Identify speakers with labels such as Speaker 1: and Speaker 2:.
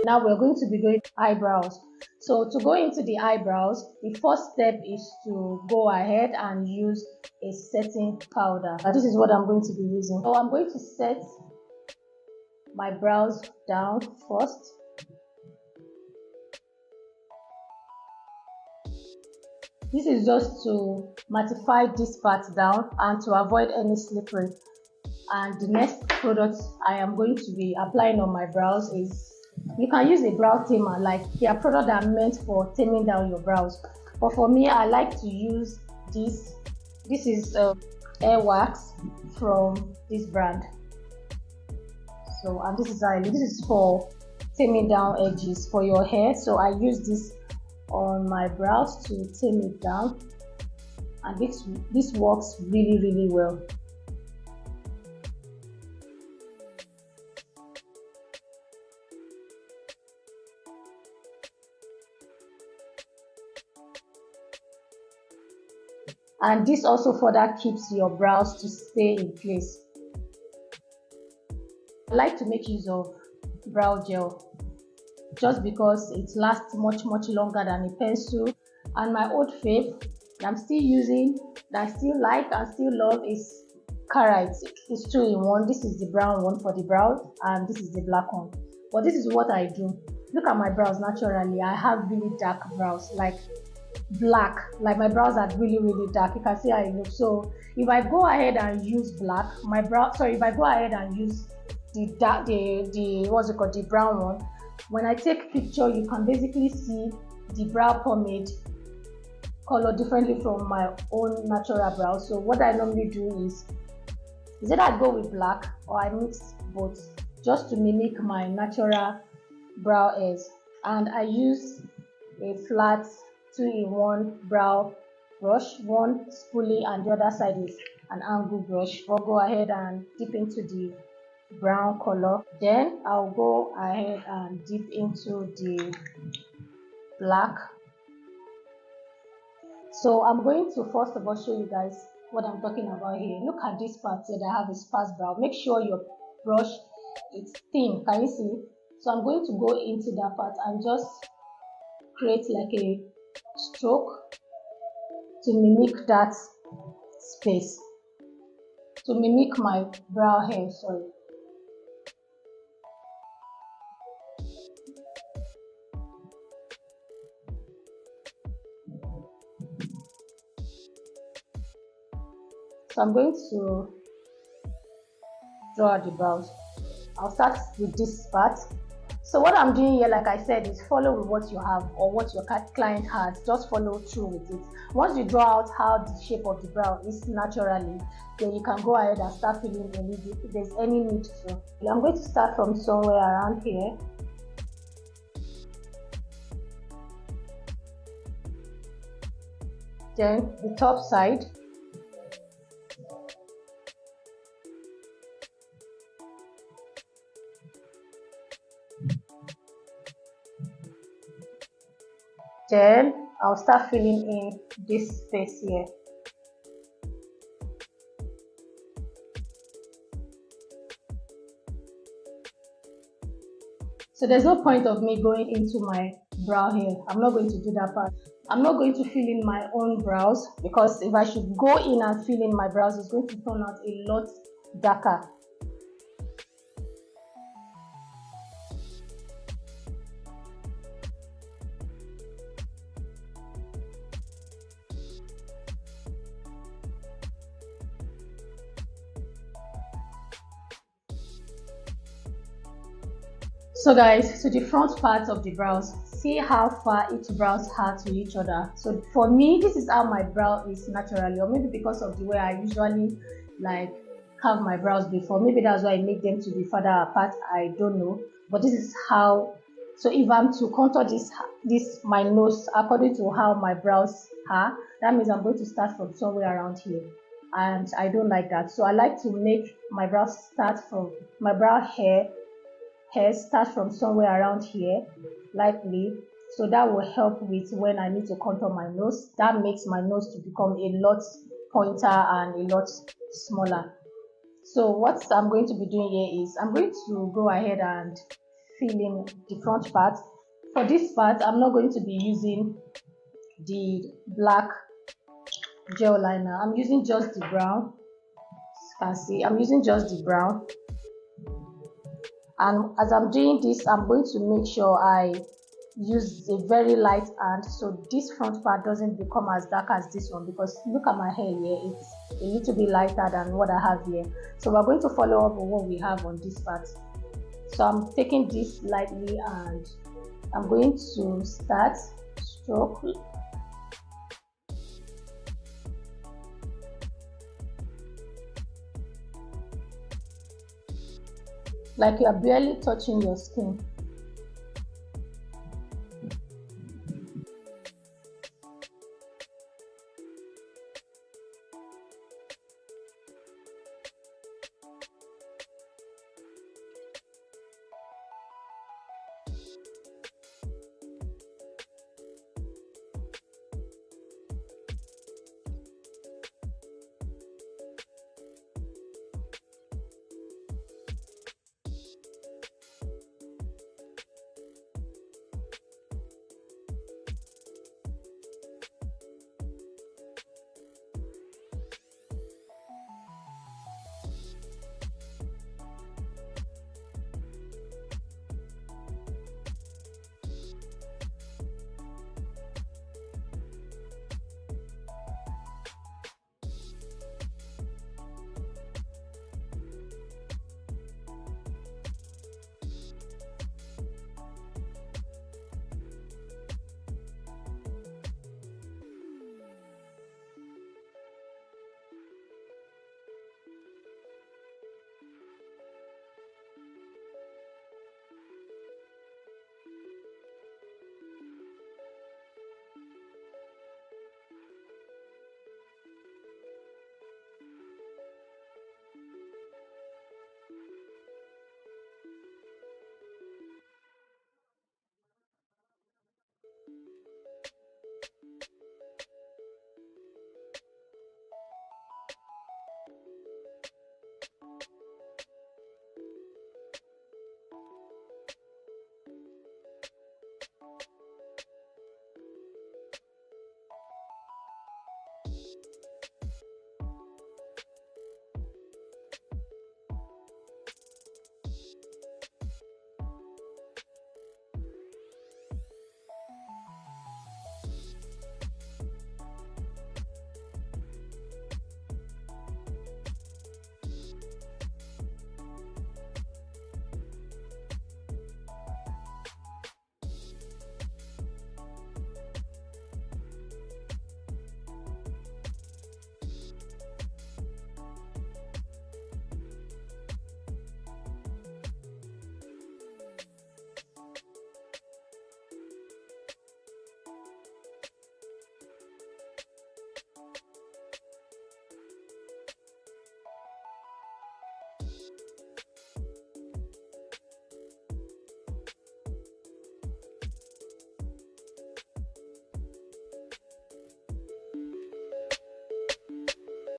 Speaker 1: Now we're going to be doing eyebrows. So to go into the eyebrows, the first step is to go ahead and use a setting powder. This is what I'm going to be using. So I'm going to set my brows down first. This is just to mattify this part down and to avoid any slippery. And the next product I am going to be applying on my brows is, you can use a brow tamer, like there are products that are meant for taming down your brows. But for me, I like to use this. This is hair wax from this brand. So, and this is for taming down edges for your hair. So I use this on my brows to tame it down, and this works really well. And this also further keeps your brows to stay in place. I like to make use of brow gel just because it lasts much longer than a pencil. And my old fave that I'm still using, that I still like and still love, is Carrot. It's 2-in-1. This is the brown one for the brows and this is the black one. But this is what I do. Look at my brows. Naturally, I have really dark brows, like black, like my brows are really dark. You can see how it looks. So if I go ahead and use black, if I go ahead and use the what's it called, the brown one, when I take picture, you can basically see the brow pomade color differently from my own natural brows. So what I normally do is either I go with black or I mix both just to mimic my natural brow hairs. And I use a flat 2-in-1 brow brush, one spoolie and the other side is an angle brush. I'll go ahead and dip into the brown color, then I'll go ahead and dip into the black. So I'm going to first of all show you guys what I'm talking about here. Look at this part here that I have a sparse brow. Make sure your brush is thin. Can you see? So I'm going to go into that part and just create like a stroke to mimic that space, to mimic my brow hair, sorry. So I'm going to draw the brows. I'll start with this part. So what I'm doing here, like I said, is follow with what you have or what your client has. Just follow through with it. Once you draw out how the shape of the brow is naturally, then you can go ahead and start filling in if there's any need to. I'm going to start from somewhere around here. Then the top side. Then I'll start filling in this space here. So there's no point of me going into my brow here. I'm not going to do that part. I'm not going to fill in my own brows, because if I should go in and fill in my brows, it's going to turn out a lot darker. So guys, to the front part of the brows, see how far each brows are to each other. So for me, this is how my brow is naturally, or maybe because of the way I usually like have my brows before, maybe that's why I make them to be further apart. I don't know, but this is how. So if I'm to contour this my nose according to how my brows are, that means I'm going to start from somewhere around here, and I don't like that. So I like to make my brows start from my brow hair start from somewhere around here lightly, so that will help with when I need to contour my nose. That makes my nose to become a lot pointer and a lot smaller. So what I'm going to be doing here is I'm going to go ahead and fill in the front part. For this part, I'm not going to be using the black gel liner. I'm using just the brown. As you can see, I'm using just the brown. And as I'm doing this, I'm going to make sure I use a very light hand so this front part doesn't become as dark as this one, because look at my hair here, it's a little bit lighter than what I have here. So we're going to follow up on what we have on this part. So I'm taking this lightly and I'm going to start stroke. Like you are barely touching your skin.